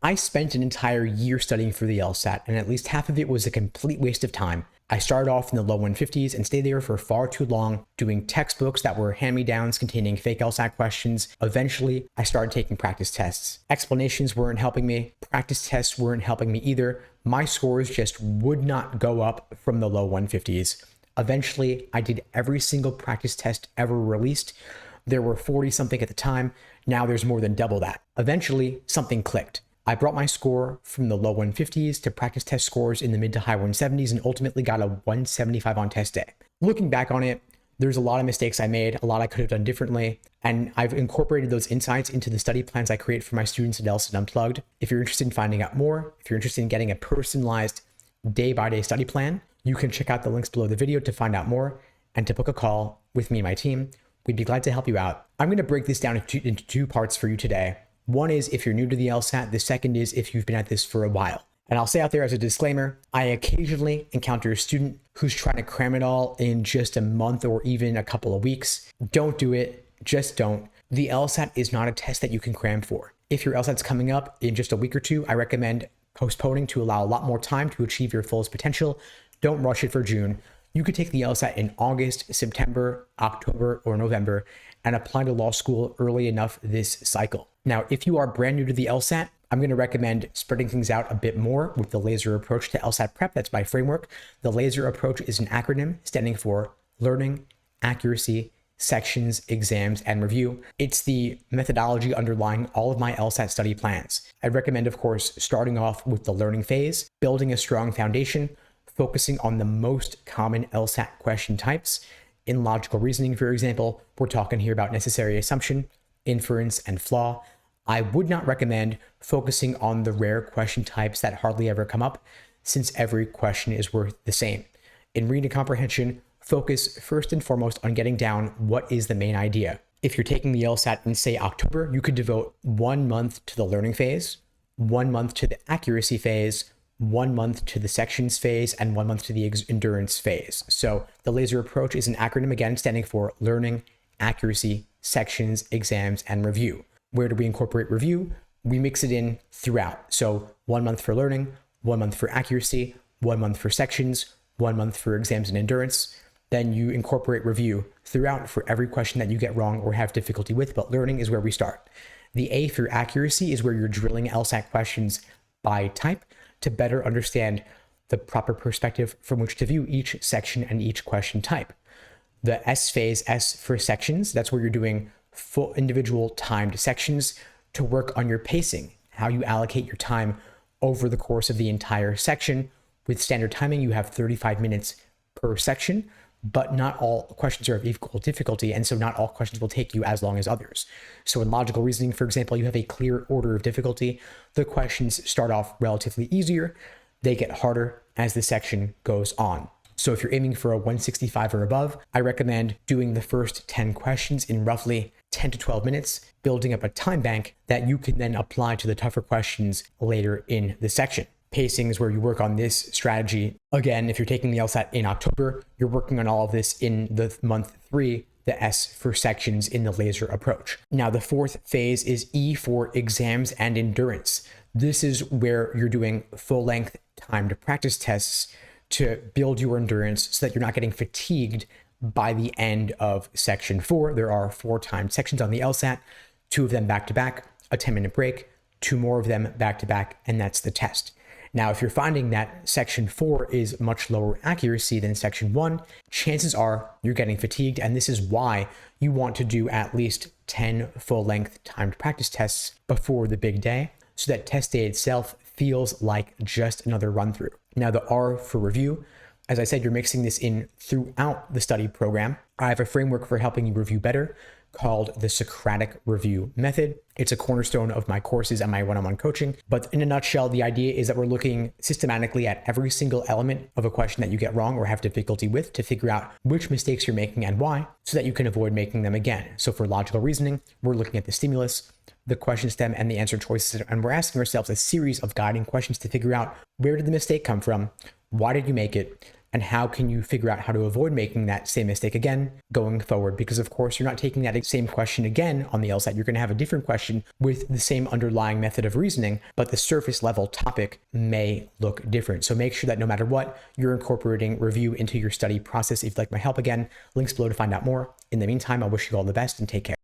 I spent an entire year studying for the LSAT, and at least half of it was a complete waste of time. I started off in the low 150s and stayed there for far too long, doing textbooks that were hand-me-downs containing fake LSAT questions. Eventually, I started taking practice tests. Explanations weren't helping me. Practice tests weren't helping me either. My scores just would not go up from the low 150s. Eventually, I did every single practice test ever released. There were 40 something at the time. Now there's more than double that. Eventually, something clicked. I brought my score from the low 150s to practice test scores in the mid to high 170s and ultimately got a 175 on test day. Looking back on it, there's a lot of mistakes I made, a lot I could have done differently, and I've incorporated those insights into the study plans I create for my students at LSAT Unplugged. If you're interested in finding out more, if you're interested in getting a personalized day-by-day study plan, you can check out the links below the video to find out more and to book a call with me and my team. We'd be glad to help you out. I'm going to break this down into two parts for you today. One is if you're new to the LSAT. The second is if you've been at this for a while. And I'll say out there as a disclaimer, I occasionally encounter a student who's trying to cram it all in just a month or even a couple of weeks. Don't do it. Just don't. The LSAT is not a test that you can cram for. If your LSAT's coming up in just a week or two, I recommend postponing to allow a lot more time to achieve your fullest potential. Don't rush it for June. You could take the LSAT in August, September, October, or November and apply to law school early enough this cycle. Now, if you are brand new to the LSAT, I'm going to recommend spreading things out a bit more with the LASER approach to LSAT prep. That's my framework. The LASER approach is an acronym standing for Learning, Accuracy, Sections, Exams, and Review. It's the methodology underlying all of my LSAT study plans. I'd recommend, of course, starting off with the learning phase, building a strong foundation, focusing on the most common LSAT question types. In logical reasoning, for example, we're talking here about necessary assumption, inference, and flaw. I would not recommend focusing on the rare question types that hardly ever come up, since every question is worth the same. In reading comprehension, focus first and foremost on getting down what is the main idea. If you're taking the LSAT in, say, October, you could devote 1 month to the learning phase, 1 month to the accuracy phase, 1 month to the sections phase, and 1 month to the endurance phase. So the LASER approach is an acronym, again, standing for Learning, Accuracy, Sections, Exams, and Review. Where do we incorporate review? We mix it in throughout. So 1 month for learning, 1 month for accuracy, 1 month for sections, 1 month for exams and endurance. Then you incorporate review throughout for every question that you get wrong or have difficulty with, but learning is where we start. The A for accuracy is where you're drilling LSAT questions by type to better understand the proper perspective from which to view each section and each question type. The S phase, S for sections, that's where you're doing full individual timed sections to work on your pacing, how you allocate your time over the course of the entire section. With standard timing, you have 35 minutes per section, but not all questions are of equal difficulty, and so not all questions will take you as long as others. So in logical reasoning, for example, you have a clear order of difficulty. The questions start off relatively easier. They get harder as the section goes on. So if you're aiming for a 165 or above, I recommend doing the first 10 questions in roughly 10 to 12 minutes, building up a time bank that you can then apply to the tougher questions later in the section. Pacing is where you work on this strategy. Again, if you're taking the LSAT in October, you're working on all of this in the month 3, the S for sections in the LASER approach. Now, the fourth phase is E for exams and endurance. This is where you're doing full-length timed practice tests to build your endurance so that you're not getting fatigued by the end of section 4. There are 4 timed sections on the LSAT, 2 of them back-to-back, a 10-minute break, 2 more of them back-to-back, and that's the test. Now, if you're finding that section 4 is much lower accuracy than section 1, chances are you're getting fatigued, and this is why you want to do at least 10 full-length timed practice tests before the big day, so that test day itself feels like just another run-through. Now, the R for review, as I said, you're mixing this in throughout the study program. I have a framework for helping you review better called the Socratic Review Method. It's a cornerstone of my courses and my one-on-one coaching. But in a nutshell, the idea is that we're looking systematically at every single element of a question that you get wrong or have difficulty with to figure out which mistakes you're making and why, so that you can avoid making them again. So for logical reasoning, we're looking at the stimulus, the question stem, and the answer choices, and we're asking ourselves a series of guiding questions to figure out, where did the mistake come from? Why did you make it? and how can you figure out how to avoid making that same mistake again going forward? Because of course, you're not taking that same question again on the LSAT. You're going to have a different question with the same underlying method of reasoning, but the surface level topic may look different. So make sure that no matter what, you're incorporating review into your study process. If you'd like my help again, links below to find out more. In the meantime, I wish you all the best and take care.